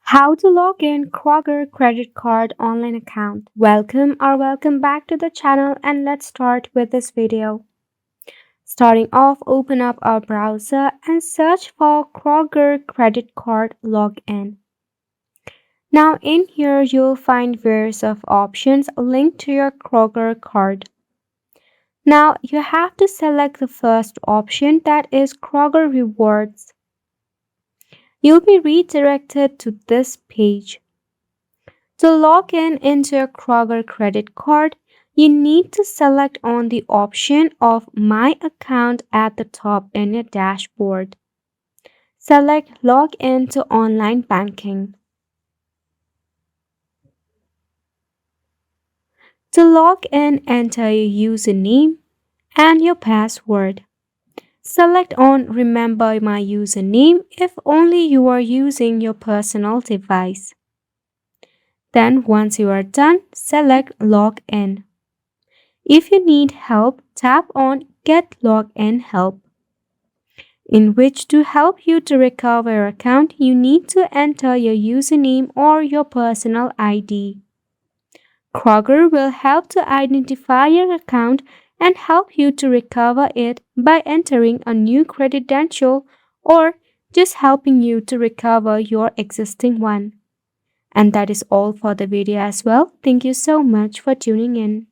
How to log in Kroger credit card online account. Welcome back to the channel and let's start with this video. Starting off, open up our browser and search for Kroger credit card login. Now in here you'll find various of options linked to your Kroger card. Now you have to select the first option, that is Kroger Rewards. You'll be redirected to this page. To log in into your Kroger credit card, you need to select on the option of My Account at the top in your dashboard. Select Log in to Online Banking. To log in, enter your username and your password. Select on Remember My Username if only you are using your personal device. Then once you are done, select Log in. If you need help, tap on Get Login Help, in which to help you to recover your account, you need to enter your username or your personal ID. Kroger will help to identify your account and help you to recover it by entering a new credential or just helping you to recover your existing one. And that is all for the video as well. Thank you so much for tuning in.